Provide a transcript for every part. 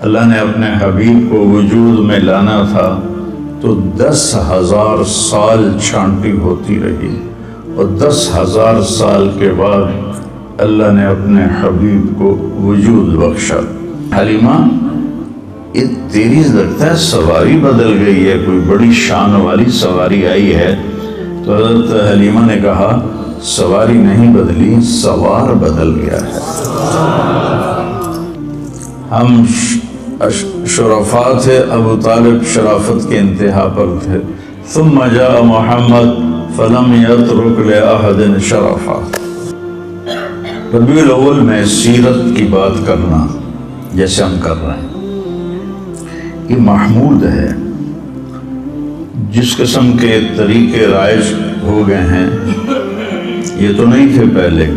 اللہ نے اپنے حبیب کو وجود میں لانا تھا تو 10,000 سال چھانٹی ہوتی رہی، اور 10,000 سال کے بعد اللہ نے اپنے حبیب کو وجود بخشا۔ حلیمہ، یہ تیری لگتا ہے سواری بدل گئی ہے، کوئی بڑی شان والی سواری آئی ہے؟ تو حضرت حلیمہ نے کہا سواری نہیں بدلی، سوار بدل گیا ہے۔ ہم شرفاء تھے، ابو طالب شرافت کے انتہا پر تھے۔ ثم جاء محمد فلم يترك لأحد شرفا۔ ربیع الاول میں سیرت کی بات کرنا جیسے ہم کر رہے ہیں، یہ محمود ہے۔ جس قسم کے طریقے رائج ہو گئے ہیں یہ تو نہیں تھے پہلے۔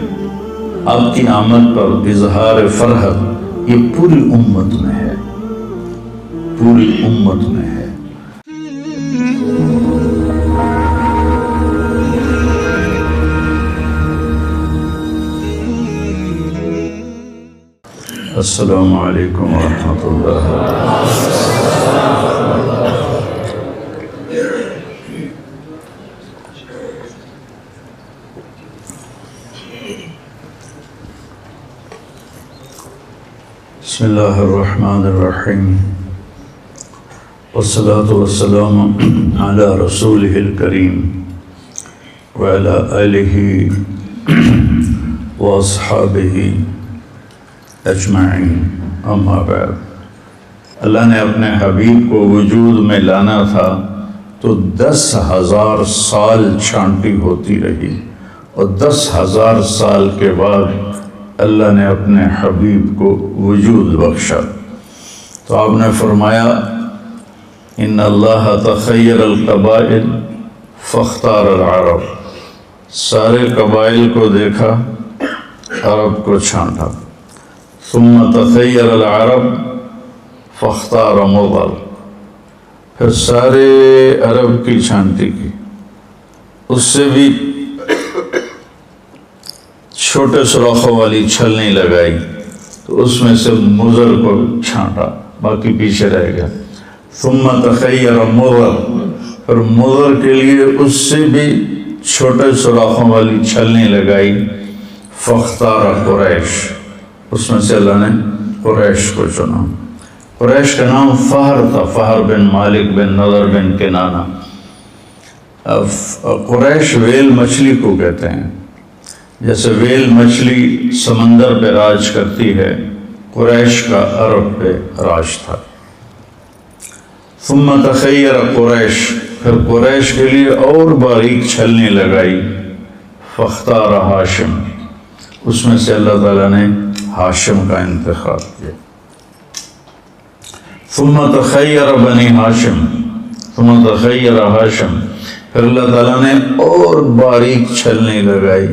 آپ کی آمد پر اظہار فرحت یہ پوری امت میں ہے، پوری امت میں ہے۔ السلام علیکم ورحمۃ اللہ۔ بسم اللہ الرحمن الرحیم، والصلاة والسلام علی رسولہ الکریم وعلی آلہ واصحابہ اجمعین، اما بعد۔ اللہ نے اپنے حبیب کو وجود میں لانا تھا تو 10,000 سال چھانٹی ہوتی رہی، اور 10,000 سال کے بعد اللہ نے اپنے حبیب کو وجود بخشا۔ تو آپ نے فرمایا ان اللہ تخیر القبائل فاختار العرب، سارے قبائل کو دیکھا، عرب کو چھانٹا۔ ثم تخیر العرب فاختار مضر، پھر سارے عرب کی چھانٹی کی، اس سے بھی چھوٹے سوراخوں والی چھل نہیں لگائی، تو اس میں سے مضر کو چھانٹا، باقی پیچھے رہ گیا۔ ثم تخیر مضر، پھر مضر کے لیے اس سے بھی چھوٹے سوراخوں والی چھل نہیں لگائی۔ فاختار قریش، اس میں سے اللہ نے قریش کو چنا۔ قریش کا نام فہر تھا، فہر بن مالک بن نضر بن کنانہ۔ قریش ویل مچھلی کو کہتے ہیں، جیسے ویل مچھلی سمندر پہ راج کرتی ہے، قریش کا عرب پہ راج تھا۔ ثم تخیر قریش، پھر قریش کے لیے اور باریک چھلنی لگائی۔ فاختار ہاشم، اس میں سے اللہ تعالیٰ نے ہاشم کا انتخاب کیا۔ ثم تخیر بنی ہاشم، ثم تخیر ہاشم، پھر اللہ تعالیٰ نے اور باریک چھلنی لگائی،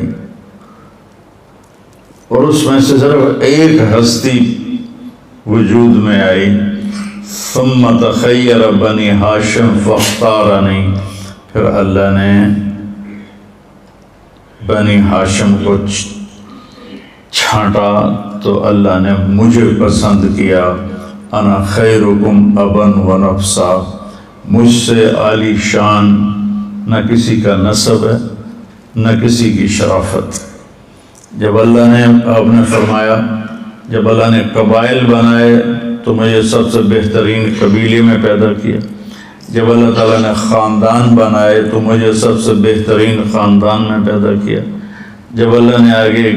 اور اس میں سے صرف ایک ہستی وجود میں آئی۔ ثم تخیر بنی ہاشم فاختارنی، پھر اللہ نے بنی ہاشم کو چھانٹا تو اللہ نے مجھے پسند کیا۔ انا خیرکم ابا و نفسا، مجھ سے عالی شان نہ کسی کا نسب ہے نہ کسی کی شرافت۔ جب اللہ نے، آپ نے فرمایا جب اللہ نے قبائل بنائے تو مجھے سب سے بہترین قبیلے میں پیدا کیا، جب اللہ تعالیٰ نے خاندان بنائے تو مجھے سب سے بہترین خاندان میں پیدا کیا، جب اللہ نے آگے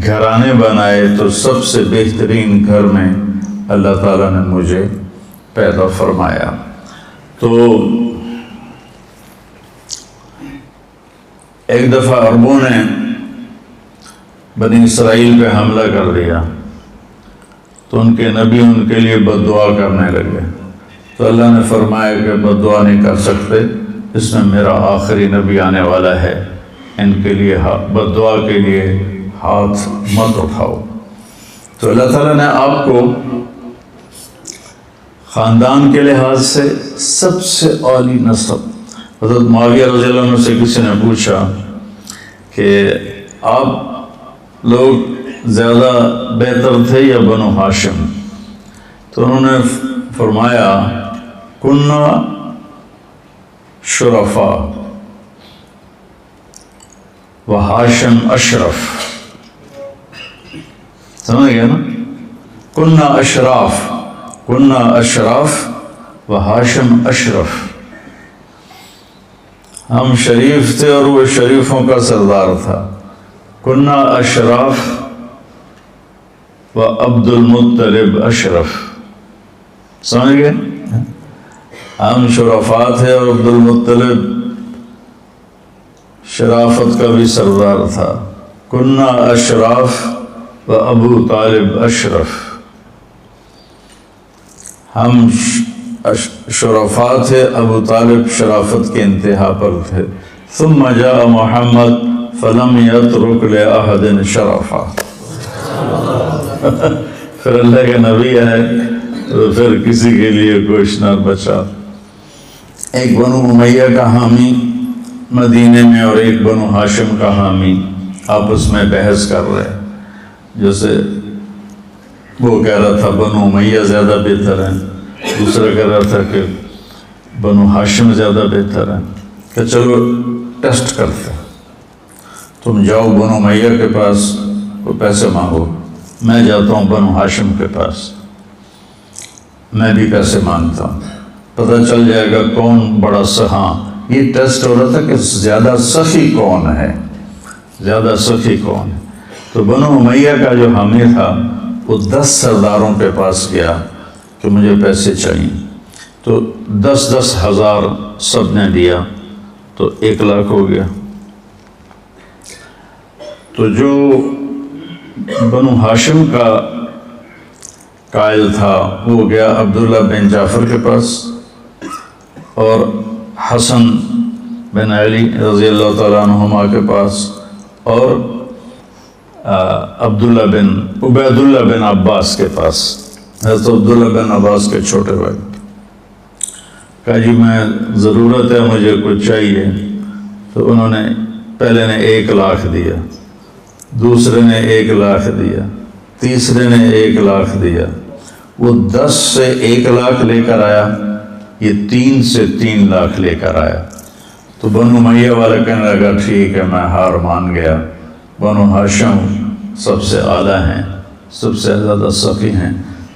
گھرانے بنائے تو سب سے بہترین گھر میں اللہ تعالیٰ نے مجھے پیدا فرمایا۔ تو ایک دفعہ عربوں نے بنی اسرائیل پہ حملہ کر دیا تو ان کے نبی ان کے لیے بد دعا کرنے لگے، تو اللہ نے فرمایا کہ بد دعا نہیں کر سکتے، اس میں میرا آخری نبی آنے والا ہے، ان کے لیے بد دعا کے لیے ہاتھ مت اٹھاؤ۔ تو اللہ تعالیٰ نے آپ کو خاندان کے لحاظ سے سب سے عالی نسب، حضرت معاویہ رضی اللہ عنہ سے کسی نے پوچھا کہ آپ لوگ زیادہ بہتر تھے یا بنو ہاشم؟ تو تو انہوں نے فرمایا کننا شرفا و ہاشم اشرف، سمجھ گیا نا؟ کننا اشراف، کننا اشراف و ہاشم اشرف، ہم شریف تھے اور وہ شریفوں کا سردار تھا۔ کننا اشراف و عبد المطلب اشرف، سمجھ گئے؟ ہم شرفا تھے اور عبد المطلب شرافت کا بھی سردار تھا۔ کننا اشراف و ابو طالب اشرف، ہم شرفا تھے، ابو طالب شرافت کے انتہا پر تھے۔ ثم جاء محمد فلم يترك لأحد شرفا، پھر اللہ کے نبی آئے تو پھر کسی کے لیے کچھ نہ بچا۔ ایک بنو امیہ کا حامی مدینے میں اور ایک بنو ہاشم کا حامی آپس میں بحث کر رہے، جیسے وہ کہہ رہا تھا بنو امیہ زیادہ بہتر ہیں، دوسرا کہہ رہا تھا کہ بنو ہاشم زیادہ بہتر ہیں، کہ چلو ٹیسٹ کرتے، تم جاؤ بنو امیہ کے پاس وہ پیسے مانگو، میں جاتا ہوں بنو ہاشم کے پاس، میں بھی پیسے مانگتا ہوں، پتہ چل جائے گا کون بڑا ہاں یہ ٹیسٹ ہو رہا تھا کہ زیادہ سخی کون ہے، زیادہ سخی کون ہے۔ تو بنو امیہ کا جو حامی تھا وہ 10 سرداروں کے پاس گیا کہ مجھے پیسے چاہیے، تو 10 ہزار سب نے دیا تو 1 لاکھ ہو گیا۔ تو جو بنو ہاشم کا قائل تھا وہ گیا عبداللہ بن جعفر کے پاس اور حسن بن علی رضی اللہ تعالیٰ عنہما کے پاس اور عبید اللہ بن عباس کے پاس، حضرت عبداللہ بن عباس کے چھوٹے بھائی، کہا جی میں ضرورت ہے، مجھے کچھ چاہیے۔ تو انہوں نے پہلے نے 1 لاکھ دیا، دوسرے نے 1 لاکھ دیا، تیسرے نے 1 لاکھ دیا، وہ 10 سے 1 لاکھ لے کر آیا، یہ 3 سے 3 لاکھ لے کر آیا۔ تو بنو امیہ والا کہنے لگا ٹھیک ہے میں ہار مان گیا، بنو ہاشم سب سے اعلیٰ ہیں، سب سے زیادہ سخی ہیں،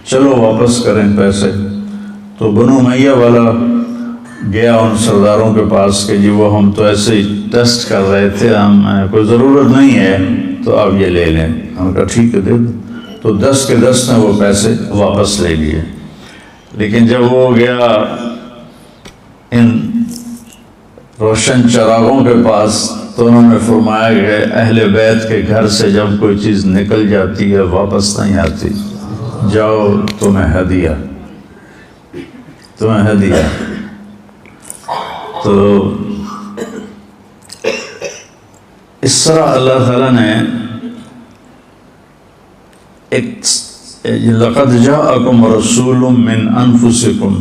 چلو واپس کریں پیسے۔ تو بنو امیہ والا گیا ان سرداروں کے پاس کہ جی وہ ہم تو ایسے ہی ٹیسٹ کر رہے تھے، ہم کوئی ضرورت نہیں ہے تو آپ یہ لے لیں۔ ہم نے کہا ٹھیک ہے دے دو۔ تو 10 کے 10 نے وہ پیسے واپس لے لیے۔ لیکن جب وہ گیا ان روشن چراغوں کے پاس تو انہوں نے فرمایا کہ اہل بیت کے گھر سے جب کوئی چیز نکل جاتی ہے واپس نہیں آتی، جاؤ تمہیں ہدیہ، تمہیں ہدیہ۔ تو اس طرح اللہ تعالیٰ نے لَقَدْ جَاءَكُمْ رَسُولٌ مِّنْ أَنفُسِكُمْ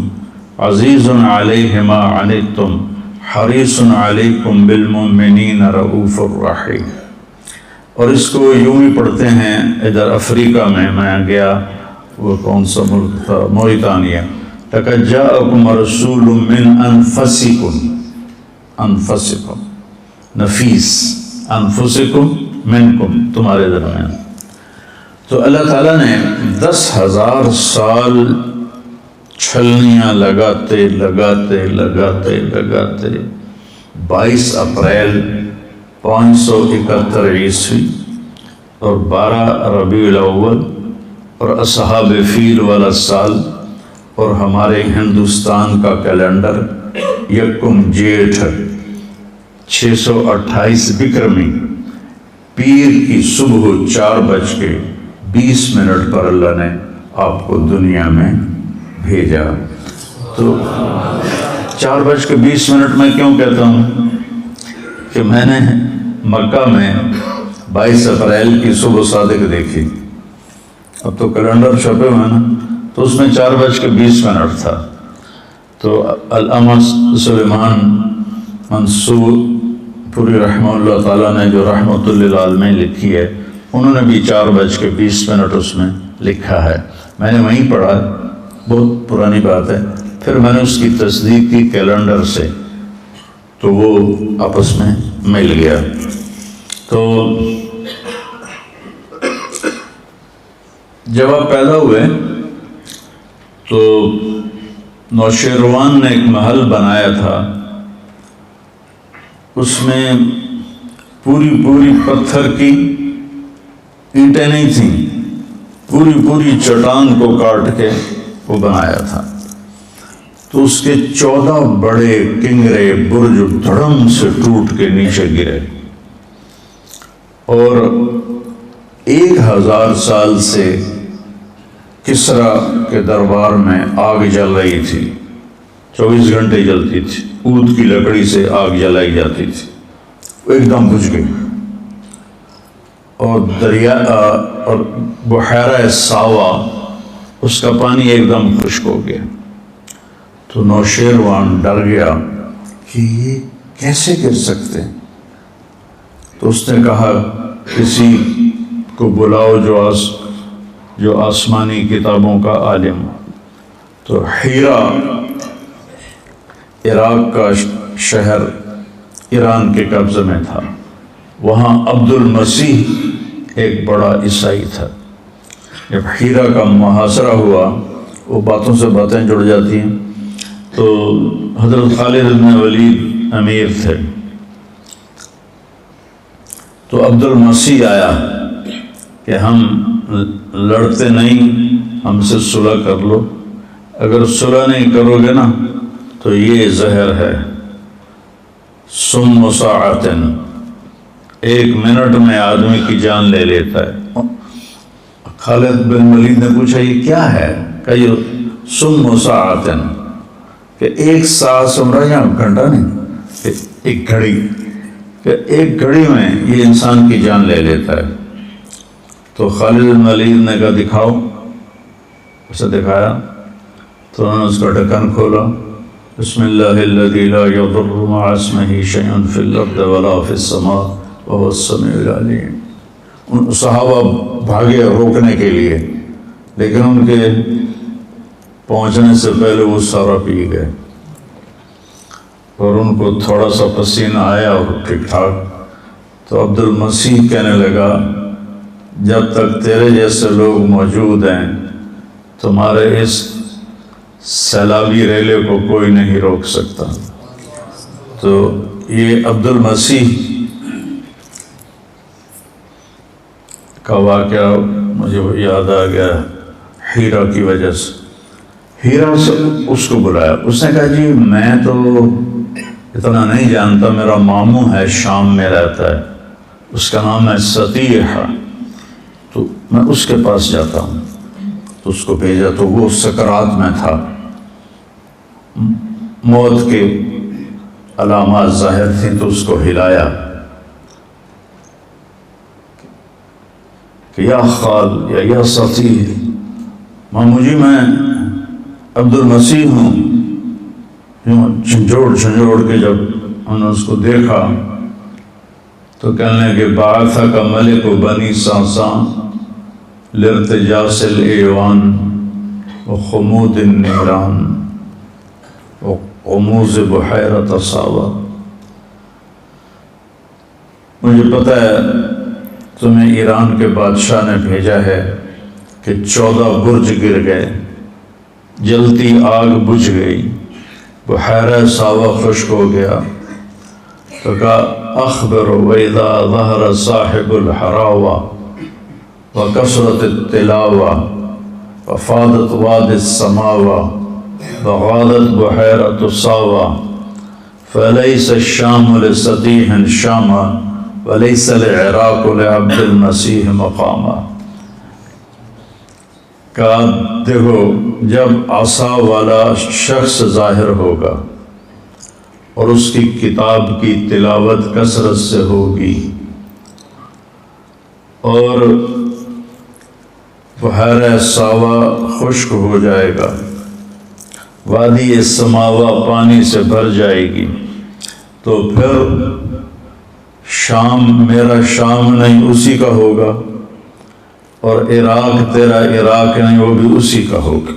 عَزِيزٌ عَلَيْهِ مَا عَنِتُّمْ حَرِيصٌ عَلَيْكُمْ بِالْمُؤْمِنِينَ رَءُوفٌ رَحِيمٌ۔ اور اس کو یوں ہی پڑھتے ہیں ادھر افریقہ میں گیا، وہ کون سا ملک تھا، موریتانیہ۔ لَقَدْ جَاءَكُمْ رَسُولٌ مِّنْ أَنفُسِكُمْ، انفسکم نفیس، انفسکم منکم تمہارے درمیان۔ تو اللہ تعالیٰ نے 10,000 سال چھلنیاں لگاتے 22 اپریل 571 عیسوی اور 12 ربیع الاول اور اصحاب فیل والا سال اور ہمارے ہندوستان کا کیلنڈر 1 جیٹھ 628 بکرمی پیر کی صبح 4:20 پر اللہ نے آپ کو دنیا میں بھیجا۔ تو 4:20 میں کیوں کہتا ہوں کہ میں نے مکہ میں 22 اپریل کی صبح صادق دیکھی، اب تو کیلنڈر چھپے ہوئے نا، تو اس میں 4:20 تھا۔ تو علامہ سلیمان منصور پوری رحمہ اللہ تعالیٰ نے جو رحمۃ للعالمین لکھی ہے، انہوں نے بھی 4:20 اس میں لکھا ہے، میں نے وہیں پڑھا بہت پرانی بات ہے. پھر میں نے اس کی تصدیق کی کیلنڈر سے تو وہ آپس میں مل گیا. تو جب آپ پیدا ہوئے تو نوشیروان نے ایک محل بنایا تھا، اس میں پوری پتھر کی اینٹیں نہیں تھیں، پوری چٹان کو کاٹ کے وہ بنایا تھا. تو اس کے 14 بڑے کنگرے برج دھڑم سے ٹوٹ کے نیچے گرے، اور 1000 سال سے کسرا کے دربار میں آگ جل رہی تھی، 24 گھنٹے جلتی تھی، اود کی لکڑی سے آگ جلائی جاتی تھی. وہ ایک دم بجھ گئی، اور دریا اور بحیرہ ساوا اس کا پانی ایک دم خشک ہو گیا. تو نوشیروان ڈر گیا کہ یہ کیسے گر سکتے ہیں. تو اس نے کہا کسی کو بلاؤ جو آسمانی کتابوں کا عالم. تو حیرا عراق کا شہر ایران کے قبضے میں تھا، وہاں عبد المسیح ایک بڑا عیسائی تھا. جب حیرا کا محاصرہ ہوا، وہ باتوں سے باتیں جڑ جاتی ہیں. تو حضرت خالد بن ولید امیر تھے، تو عبد المسیح آیا کہ ہم لڑتے نہیں، ہم سے صلح کر لو. اگر صلح نہیں کرو گے نا تو یہ زہر ہے، سم ساعتن، 1 منٹ میں آدمی کی جان لے لیتا ہے. خالد بن ولید نے پوچھا یہ کیا ہے؟ کہ یہ سم ساعتن، کہ 1 ساعت سمرا یا گھنٹہ نہیں، کہ ایک گھڑی، کہ 1 گھڑی میں یہ انسان کی جان لے لیتا ہے. تو خالد بن ولید نے کہا دکھاؤ. اسے دکھایا تو انہوں نے اس کا ڈھکن کھولا. بسم اللہ الذی لا یضر مع اسمہ شیء فی الارض ولا فی السماء وهو السمیع العلیم. ان صحابہ بھاگے روکنے کے لیے، لیکن ان کے پہنچنے سے پہلے وہ سارا پی گئے، اور ان کو تھوڑا سا پسینہ آیا اور ٹھیک ٹھاک. تو عبد المسیح کہنے لگا جب تک تیرے جیسے لوگ موجود ہیں تمہارے اس سیلابی ریلے کو کوئی نہیں روک سکتا. تو یہ عبد المسیح کا واقعہ مجھے یاد آ گیا ہیرا کی وجہ سے. ہیرا سے اس کو بلایا، اس نے کہا جی میں تو اتنا نہیں جانتا، میرا ماموں ہے شام میں رہتا ہے، اس کا نام ہے سطیح، تو میں اس کے پاس جاتا ہوں. تو اس کو بھیجا تو وہ سکرات میں تھا، موت کے علامات ظاہر تھیں. تو اس کو ہلایا کہ یا خال یا سطیح، مامو جی میں عبد المسیح ہوں. جھنجھوڑ کے جب انہوں نے اس کو دیکھا تو کہنے لگے بعثک ملک بنی ساسان لارتجاس الایوان وخمود النیران وغموز بحیرۃ ساوا. مجھے پتہ ہے تمہیں ایران کے بادشاہ نے بھیجا ہے کہ 14 برج گر گئے، جلتی آگ بجھ گئی، بحیرہ ساوا خشک ہو گیا. تو کہا اخبر وَإِذَا ظَهَرَ صَاحِبُ الْحَرَاوَةِ وَكَثْرَتِ التِّلَاوَةِ وَفَاضَتْ وَادِ السَّمَاوَةِ وَغَادَتْ بُحَيْرَةُ السَّاوَةِ فَلَيْسَ الشَّامُ لِسَطِيحٍ شَامًا وَلَيْسَ الْعِرَاقُ لِعَبْدِ الْمَسِيحِ مَقَامًا. کہا دیکھو جب عصا والا شخص ظاہر ہوگا اور اس کی کتاب کی تلاوت کثرت سے ہوگی اور بحیرہ ساوا خشک ہو جائے گا، وادی سماوا پانی سے بھر جائے گی، تو پھر شام میرا شام نہیں اسی کا ہوگا، اور عراق تیرا عراق نہیں وہ بھی اسی کا ہوگا.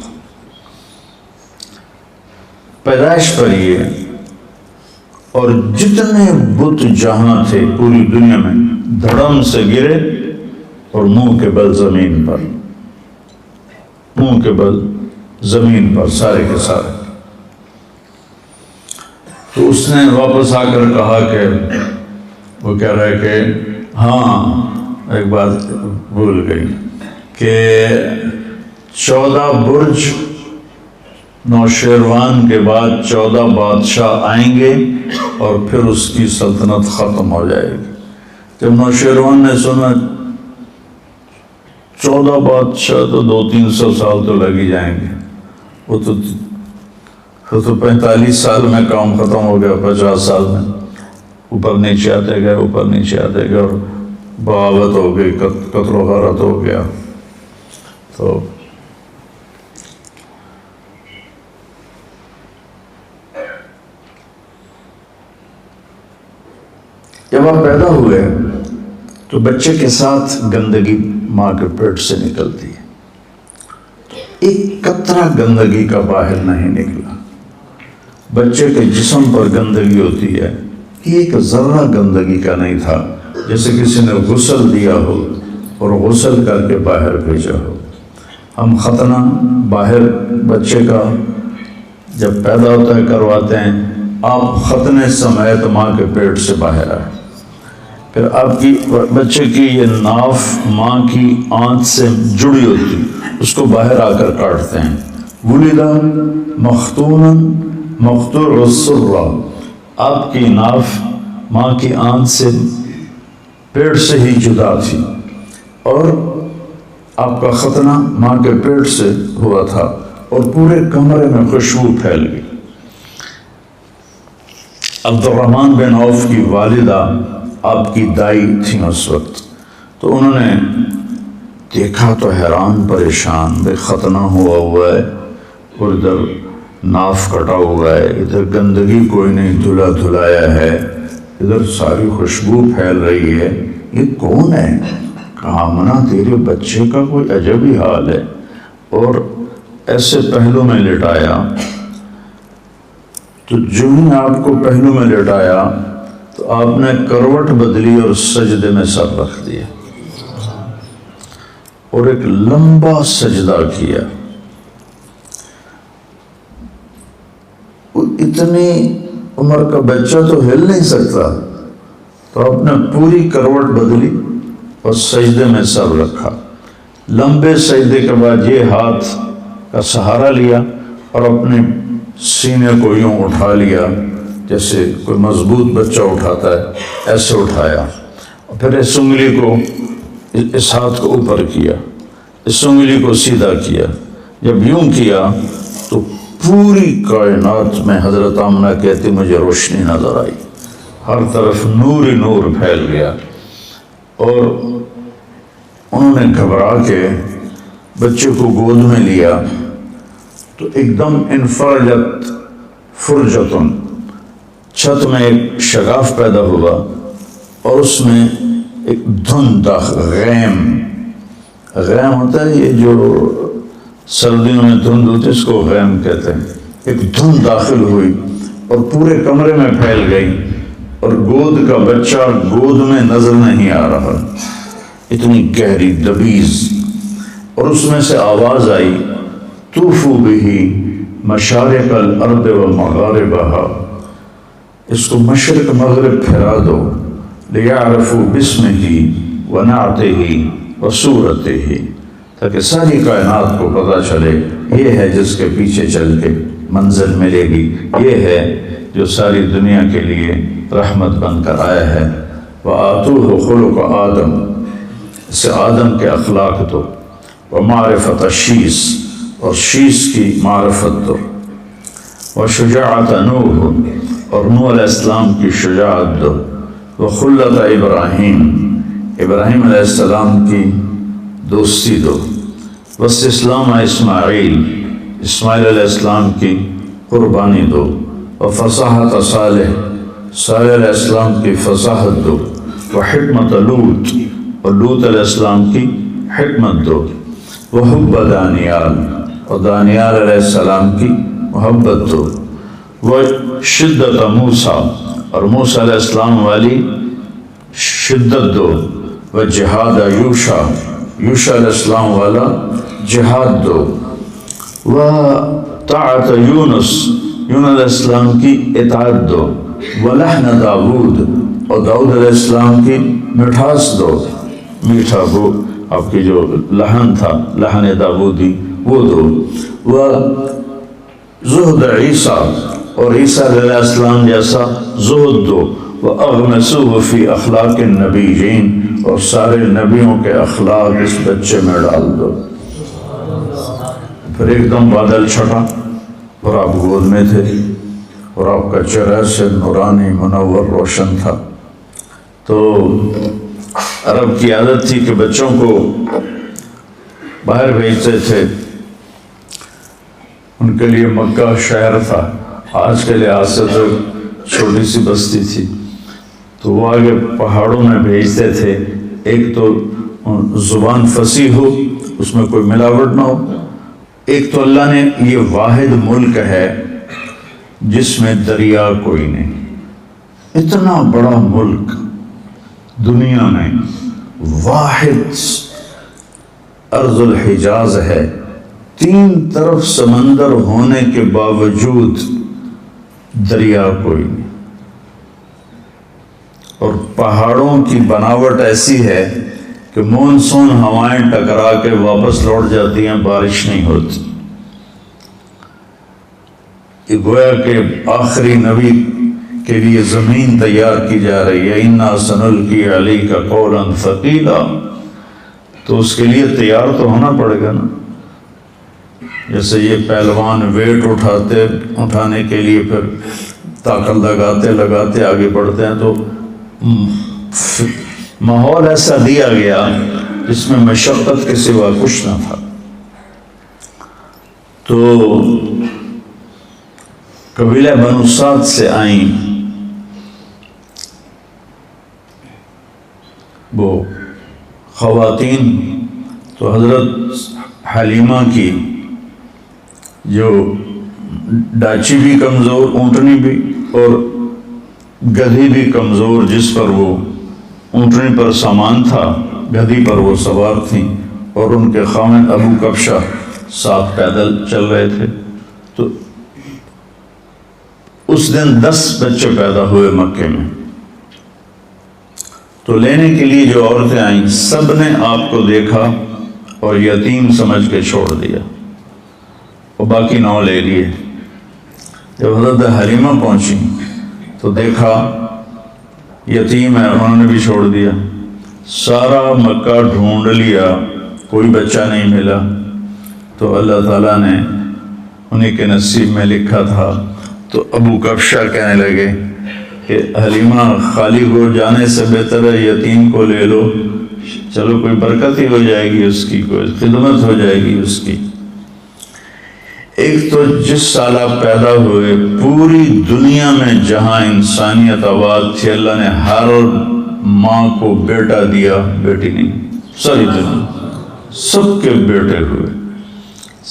پیدائش پر یہ اور جتنے بت جہاں تھے پوری دنیا میں دھڑم سے گرے اور منہ کے بل زمین پر، منہ کے بل زمین پر سارے کے سارے۔ تو اس نے واپس آ کر کہا کہ وہ کہہ رہا ہے کہ ہاں ایک بات بھول گئی کہ 14 برج نوشیروان کے بعد 14 بادشاہ آئیں گے اور پھر اس کی سلطنت ختم ہو جائے گی۔ جب نوشیروان نے سنا 14 بادشاہ تو 200-300 سال تو لگ ہی جائیں گے، وہ تو 45 سال میں کام ختم ہو گیا، 50 سال میں اوپر نیچے آتے گئے، اوپر نیچے آتے گئے اور بغاوت ہو گئی، قتل و غارت ہو گیا۔ تو جب آپ پیدا ہوئے تو بچے کے ساتھ گندگی ماں کے پیٹ سے نکلتی ہے، ایک قطرہ گندگی کا باہر نہیں نکلا۔ بچے کے جسم پر گندگی ہوتی ہے، ایک ذرہ گندگی کا نہیں تھا، جیسے کسی نے غسل دیا ہو اور غسل کر کے باہر بھیجا ہو۔ ہم ختنہ باہر بچے کا جب پیدا ہوتا ہے کرواتے ہیں، آپ ختنے سمیت ماں کے پیٹ سے باہر آئے، پھر آپ کی بچے کی یہ ناف ماں کی آنت سے جڑی ہوتی، اس کو باہر آ کر کاٹتے ہیں۔ ولدہ مختونا مقطوع السرہ، آپ کی ناف ماں کی آنت سے پیٹ سے ہی جدا تھی اور آپ کا ختنہ ماں کے پیٹ سے ہوا تھا اور پورے کمرے میں خوشبو پھیل گئی۔ عبد الرحمن بن عوف کی والدہ آپ کی دائی تھیں اس وقت، تو انہوں نے دیکھا تو حیران پریشان، بے ختنہ ہوا ہے اور ادھر ناف کٹا ہوا ہے، ادھر گندگی کوئی نہیں دھلا دھلایا ہے، ادھر ساری خوشبو پھیل رہی ہے، یہ کون ہے؟ کہا منا تیرے بچے کا کوئی عجب ہی حال ہے، اور ایسے پہلو میں لٹایا، تو جو ہی آپ کو پہلو میں لٹایا تو آپ نے کروٹ بدلی اور سجدے میں سر رکھ دیا اور ایک لمبا سجدہ کیا۔ اتنی عمر کا بچہ تو ہل نہیں سکتا، تو آپ نے پوری کروٹ بدلی اور سجدے میں سر رکھا۔ لمبے سجدے کے بعد یہ ہاتھ کا سہارا لیا اور اپنے سینے کو یوں اٹھا لیا جیسے کوئی مضبوط بچہ اٹھاتا ہے، ایسے اٹھایا، اور پھر اس انگلی کو، اس ہاتھ کو اوپر کیا، اس انگلی کو سیدھا کیا۔ جب یوں کیا تو پوری کائنات میں حضرت آمنہ کہتی مجھے روشنی نظر آئی، ہر طرف نور ہی نور پھیل گیا، اور انہوں نے گھبرا کے بچے کو گود میں لیا تو ایک دم انفرجت فرجتن، چھت میں ایک شگاف پیدا ہوا اور اس میں ایک دھند غیم ہوتا ہے، یہ جو سردیوں میں دھند ہوتی ہے اس کو غیم کہتے ہیں، ایک دھند داخل ہوئی اور پورے کمرے میں پھیل گئی، اور گود کا بچہ گود میں نظر نہیں آ رہا، اتنی گہری دبیز، اور اس میں سے آواز آئی طوفوا بہ مشارق الارض و مغاربہا، اس کو مشرق مغرب پھرا دو، لیعرفوا باسمہ و نعتہ و صورتہ، تاکہ ساری کائنات کو پتہ چلے یہ ہے جس کے پیچھے چل کے منزل ملے گی، یہ ہے جو ساری دنیا کے لیے رحمت بن کر آیا ہے۔ وآتوہ خلق آدم، اسے آدم کے اخلاق دو، ومعرفت شیس، اور شیس کی معرفت دو، وشجاعت نوح، اور نوح علیہ السلام کی شجاعت دو، وخلت ابراہیم، ابراہیم علیہ السلام کی دوستی دو، واستسلام اسماعیل، اسماعیل علیہ السلام کی قربانی دو، وفصاحت صالح، صالح علیہ السلام کی فصاحت دو، وحکمت لوط، اور لوط علیہ السلام کی حکمت دو، وحب دانیال، اور دانیال علیہ السلام کی محبت دو، وہ شدت موسیٰ، اور موسیٰ علیہ السلام والی شدت دو، وہ جہاد یوشع، یوشع علیہ السلام والا جہاد دو، وہ طاعت یونس، یونس علیہ السلام کی اطاعت دو، ولحن داود، اور داؤد علیہ السلام کی مٹھاس دو، میٹھا وہ آپ کی جو لحن تھا، لحن داودی، وہ دو، وہ زہد عیسیٰ، اور عیسیٰ علیہ السلام جیسا زہد دو، وَأَغْمَسُوهُ فِي أَخْلَاقِ النَّبِيِّينَ، اور سارے نبیوں کے اخلاق اس بچے میں ڈال دو۔ پھر ایک دم بادل چھٹا اور آپ گود میں تھے، اور آپ کا چہرہ سے نورانی منور روشن تھا۔ تو عرب کی عادت تھی کہ بچوں کو باہر بھیجتے تھے، ان کے لیے مکہ شہر تھا، آج کے لحاظ سے تو چھوٹی سی بستی تھی، تو وہ آگے پہاڑوں میں بھیجتے تھے، ایک تو زبان فصیح ہو، اس میں کوئی ملاوٹ نہ ہو، ایک تو اللہ نے یہ واحد ملک ہے جس میں دریا کوئی نہیں، اتنا بڑا ملک دنیا میں واحد ارض الحجاز ہے، 3 طرف سمندر ہونے کے باوجود دریا کوئی نہیں، اور پہاڑوں کی بناوٹ ایسی ہے کہ مونسون ہوائیں ٹکرا کے واپس لوٹ جاتی ہیں، بارش نہیں ہوتی۔ یہ گویا کہ آخری نبی کے لیے زمین تیار کی جا رہی ہے، اِنَّا سَنُلْقِي عَلَيْكَ قَوْلًا ثَقِيلًا، تو اس کے لیے تیار تو ہونا پڑے گا نا۔ جیسے یہ پہلوان ویٹ اٹھانے کے لیے پھر طاقت لگاتے آگے بڑھتے ہیں، تو ماحول ایسا دیا گیا جس میں مشقت کے سوا کچھ نہ تھا۔ تو قبیلہ بنو سعد سے آئیں وہ خواتین، تو حضرت حلیمہ کی جو ڈاچی بھی کمزور، اونٹنی بھی، اور گدھی بھی کمزور، جس پر وہ اونٹنی پر سامان تھا، گدھی پر وہ سوار تھیں، اور ان کے خاوند ابو کبشہ ساتھ پیدل چل رہے تھے۔ تو اس دن 10 بچے پیدا ہوئے مکے میں۔ تو لینے کے لیے جو عورتیں آئیں، سب نے آپ کو دیکھا اور یتیم سمجھ کے چھوڑ دیا، اور باقی 9 لے لیے۔ جب حضرت حلیمہ پہنچی تو دیکھا یتیم ہے، انہوں نے بھی چھوڑ دیا۔ سارا مکہ ڈھونڈ لیا، کوئی بچہ نہیں ملا، تو اللہ تعالیٰ نے انہیں کے نصیب میں لکھا تھا۔ تو ابو کبشہ کہنے لگے کہ حلیمہ خالی ہو جانے سے بہتر ہے یتیم کو لے لو، چلو کوئی برکت ہی ہو جائے گی اس کی، کوئی خدمت ہو جائے گی اس کی۔ ایک تو جس سال آپ پیدا ہوئے، پوری دنیا میں جہاں انسانیت آباد تھی، اللہ نے ہر ماں کو بیٹا دیا، بیٹی نہیں، ساری دنیا سب کے بیٹے ہوئے،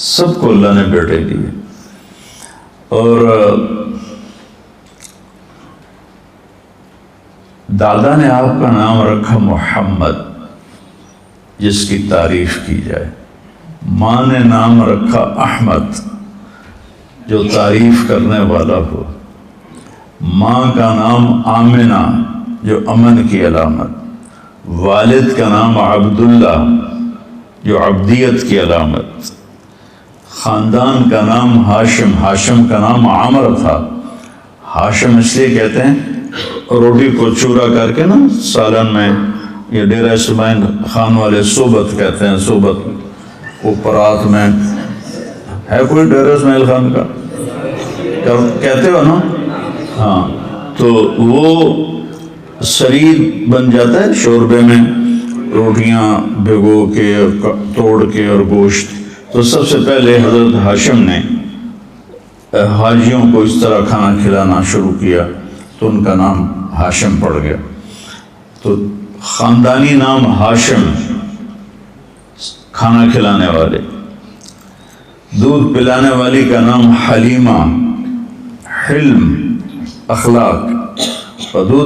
سب کو اللہ نے بیٹے دیے۔ اور دادا نے آپ کا نام رکھا محمد، جس کی تعریف کی جائے۔ ماں نے نام رکھا احمد، جو تعریف کرنے والا ہو۔ ماں کا نام آمنہ، جو امن کی علامت۔ والد کا نام عبداللہ، جو عبدیت کی علامت۔ خاندان کا نام ہاشم، ہاشم کا نام عمر تھا۔ ہاشم اس لیے کہتے ہیں، روٹی کو چورا کر کے نا سالن میں، یہ ڈیرہ اسماعیل خان والے صوبت کہتے ہیں، صوبت اوپرات میں ہے کوئی ڈیرہ اسماعیل خان کا کہتے ہو نا، ہاں، تو وہ سرید بن جاتا ہے شوربے میں، روٹیاں بھگو کے توڑ کے اور گوشت۔ تو سب سے پہلے حضرت ہاشم نے حاجیوں کو اس طرح کھانا کھلانا شروع کیا، تو ان کا نام ہاشم پڑ گیا۔ تو خاندانی نام ہاشم، کھانا کھلانے والے۔ دودھ پلانے والی کا نام حلیمہ، حلم، اخلاق، حدود